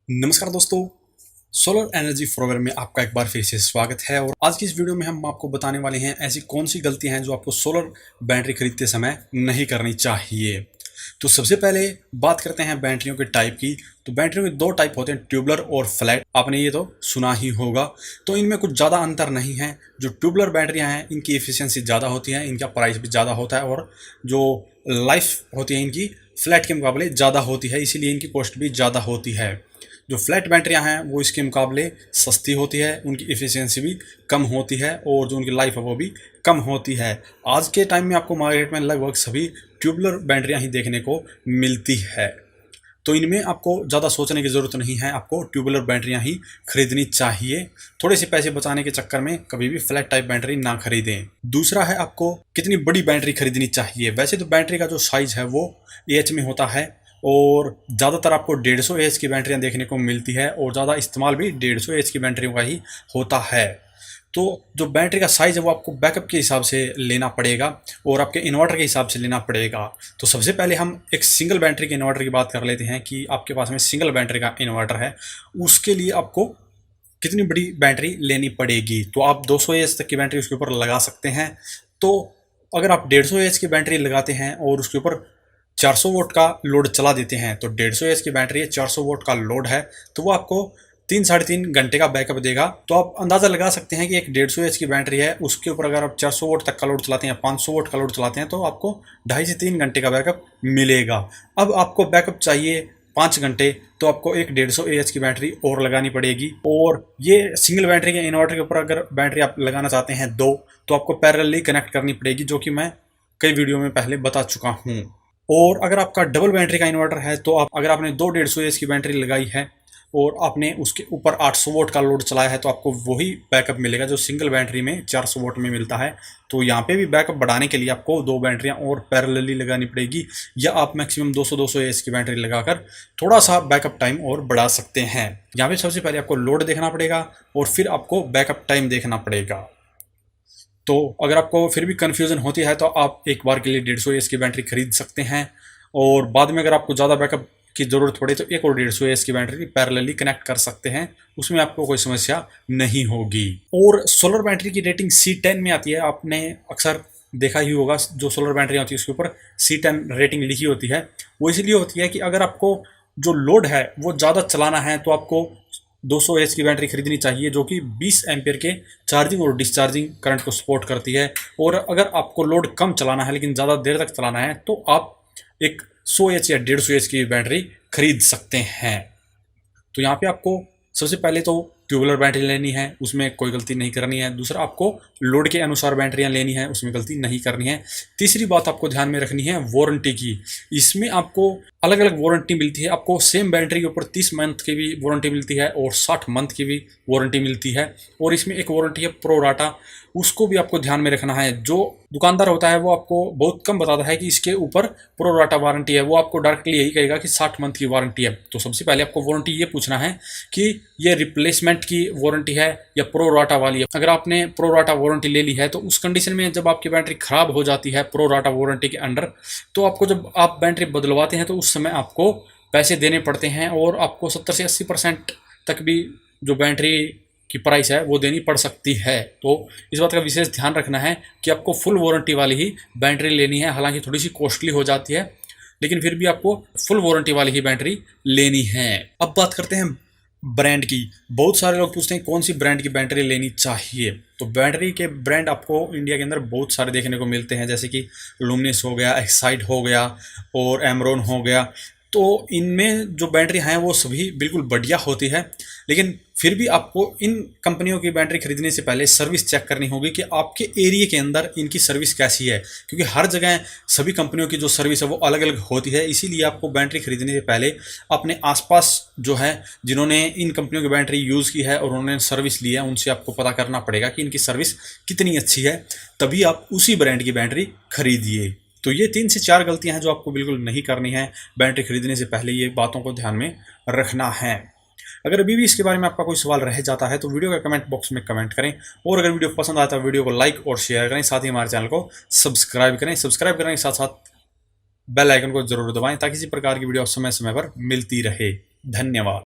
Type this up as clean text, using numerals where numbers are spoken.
नमस्कार दोस्तों। Solar energy forever में आपका एक बार फिर से स्वागत है। और आज की इस वीडियो में हम आपको बताने वाले हैं ऐसी कौन सी गलतियां हैं जो आपको सोलर बैटरी खरीदते समय नहीं करनी चाहिए। तो सबसे पहले बात करते हैं बैटरियों के टाइप की। तो बैटरियों के दो टाइप होते हैं, ट्यूबलर और फ्लैट। आपने ये तो सुना ही होगा। तो इनमें कुछ ज़्यादा अंतर नहीं है। जो ट्यूबलर बैटरियाँ हैं इनकी एफिशिएंसी ज़्यादा होती है, इनका प्राइस भी ज़्यादा होता है और जो लाइफ होती है इनकी फ्लैट के मुकाबले ज़्यादा होती है, इसीलिए इनकी कॉस्ट भी ज़्यादा होती है। जो फ्लैट बैटरियाँ हैं वो इसके मुकाबले सस्ती होती है, उनकी एफिशिएंसी भी कम होती है और जो उनकी लाइफ है वो भी कम होती है। आज के टाइम में आपको मार्केट में लगभग सभी ट्यूबलर बैटरियाँ ही देखने को मिलती है। तो इनमें आपको ज़्यादा सोचने की ज़रूरत नहीं है, आपको ट्यूबलर बैटरियाँ ही खरीदनी चाहिए। थोड़े से पैसे बचाने के चक्कर में कभी भी फ्लैट टाइप बैटरी ना खरीदें। दूसरा है, आपको कितनी बड़ी बैटरी खरीदनी चाहिए। वैसे तो बैटरी का जो साइज़ है वो एच में होता है और ज़्यादातर आपको 150 एच की बैटरियाँ देखने को मिलती है और ज़्यादा इस्तेमाल भी 150 एच की बैटरियों का ही होता है। तो जो बैटरी का साइज़ है वो आपको बैकअप के हिसाब से लेना पड़ेगा और आपके इन्वर्टर के हिसाब से लेना पड़ेगा। तो सबसे पहले हम एक सिंगल बैटरी के इन्वर्टर की बात कर लेते हैं कि आपके पास में सिंगल बैटरी का इन्वर्टर है, उसके लिए आपको कितनी बड़ी बैटरी लेनी पड़ेगी। तो आप 200 एच तक की बैटरी उसके ऊपर लगा सकते हैं। तो अगर आप 150 एच की बैटरी लगाते हैं और उसके ऊपर 400 वोट का लोड चला देते हैं, तो 150 एच की बैटरी है, 400 वोट का लोड है, तो वो आपको 3-3.5 घंटे का बैकअप देगा। तो आप अंदाज़ा लगा सकते हैं कि एक 150 एच की बैटरी है, उसके ऊपर अगर आप 400 वोट तक का लोड चलाते हैं, 500 वोट का लोड चलाते हैं, तो आपको 2.5 से 3 घंटे का बैकअप मिलेगा। अब आपको बैकअप चाहिए 5 घंटे, तो आपको एक 150 एच की बैटरी और लगानी पड़ेगी। और ये सिंगल बैटरी के इन्वर्टर के ऊपर अगर बैटरी आप लगाना चाहते हैं दो, तो आपको पैरेलली कनेक्ट करनी पड़ेगी, जो कि मैं कई वीडियो में पहले बता चुका हूँ। और अगर आपका डबल बैटरी का इन्वर्टर है, तो आप अगर आपने दो 150 एच की बैटरी लगाई है और आपने उसके ऊपर 800 वोट का लोड चलाया है, तो आपको वही बैकअप मिलेगा जो सिंगल बैटरी में 400 वोट में मिलता है। तो यहाँ पे भी बैकअप बढ़ाने के लिए आपको दो बैटरियाँ और पैरेलली लगानी पड़ेगी, या आप मैक्सिमम 200 एच की बैटरी लगाकर थोड़ा सा बैकअप टाइम और बढ़ा सकते हैं। यहाँ पे सबसे पहले आपको लोड देखना पड़ेगा और फिर आपको बैकअप टाइम देखना पड़ेगा। तो अगर आपको फिर भी कन्फ्यूज़न होती है तो आप एक बार के लिए 150 एच की बैटरी खरीद सकते हैं और बाद में अगर आपको ज़्यादा बैकअप की ज़रूरत पड़े तो एक और 150 एच की बैटरी पैरेलली कनेक्ट कर सकते हैं, उसमें आपको कोई समस्या नहीं होगी। और सोलर बैटरी की रेटिंग C10 में आती है। आपने अक्सर देखा ही होगा, जो सोलर बैटरी होती है उसके ऊपर C10 रेटिंग लिखी होती है। वो इसलिए होती है कि अगर आपको जो लोड है वो ज़्यादा चलाना है तो आपको 200 एच की बैटरी खरीदनी चाहिए, जो कि 20 एम्पियर के चार्जिंग और डिस्चार्जिंग करंट को सपोर्ट करती है। और अगर आपको लोड कम चलाना है लेकिन ज़्यादा देर तक चलाना है, तो आप एक 100 एच या 150 एच की बैटरी खरीद सकते हैं। तो यहाँ पे आपको सबसे पहले तो ट्यूबलर बैटरी लेनी है, उसमें कोई गलती नहीं करनी है। दूसरा, आपको लोड के अनुसार बैटरियाँ लेनी है, उसमें गलती नहीं करनी है। तीसरी बात आपको ध्यान में रखनी है वारंटी की। इसमें आपको अलग अलग वारंटी मिलती है। आपको सेम बैटरी के ऊपर 30 मंथ की भी वारंटी मिलती है और 60 मंथ की भी वारंटी मिलती है। और इसमें एक वारंटी है प्रो राटा, उसको भी आपको ध्यान में रखना है। जो दुकानदार होता है वो आपको बहुत कम बताता है कि इसके ऊपर प्रो राटा वारंटी है, वो आपको डायरेक्टली यही कहेगा कि 60 मंथ की वारंटी है। तो सबसे पहले आपको वारंटी ये पूछना है कि ये रिप्लेसमेंट की वारंटी है या प्रो राटा वाली है। अगर आपने प्रो राटा वारंटी ले ली है तो उस कंडीशन में जब आपकी बैटरी खराब हो जाती है प्रो राटा वारंटी के अंडर, तो आपको जब आप बैटरी बदलवाते हैं तो उस समय आपको पैसे देने पड़ते हैं और आपको 70 से 80% तक भी जो बैटरी की प्राइस है वो देनी पड़ सकती है। तो इस बात का विशेष ध्यान रखना है कि आपको फुल वारंटी वाली ही बैटरी लेनी है। हालांकि थोड़ी सी कॉस्टली हो जाती है, लेकिन फिर भी आपको फुल वारंटी वाली ही बैटरी लेनी है। अब बात करते हैं ब्रांड की। बहुत सारे लोग पूछते हैं कौन सी ब्रांड की बैटरी लेनी चाहिए। तो बैटरी के ब्रांड आपको इंडिया के अंदर बहुत सारे देखने को मिलते हैं, जैसे कि लुमिनस हो गया, एक्साइड हो गया और एमरॉन हो गया। तो इनमें जो बैटरी हैं वो सभी बिल्कुल बढ़िया होती है, लेकिन फिर भी आपको इन कंपनियों की बैटरी खरीदने से पहले सर्विस चेक करनी होगी कि आपके एरिया के अंदर इनकी सर्विस कैसी है, क्योंकि हर जगह सभी कंपनियों की जो सर्विस है वो अलग अलग होती है। इसीलिए आपको बैटरी खरीदने से पहले अपने आसपास जो है जिन्होंने इन कंपनियों की बैटरी यूज़ की है और उन्होंने सर्विस ली है, उनसे आपको पता करना पड़ेगा कि इनकी सर्विस कितनी अच्छी है, तभी आप उसी ब्रांड की बैटरी खरीदिए। तो ये 3 से 4 गलतियां हैं जो आपको बिल्कुल नहीं करनी है बैटरी खरीदने से पहले। ये बातों को ध्यान में रखना है। अगर अभी भी इसके बारे में आपका कोई सवाल रह जाता है तो वीडियो के कमेंट बॉक्स में कमेंट करें, और अगर वीडियो पसंद आता है तो वीडियो को लाइक और शेयर करें, साथ ही हमारे चैनल को सब्सक्राइब करें। सब्सक्राइब करने के साथ साथ बेल आइकन को जरूर दबाएं ताकि इसी प्रकार की वीडियो समय समय पर मिलती रहे। धन्यवाद।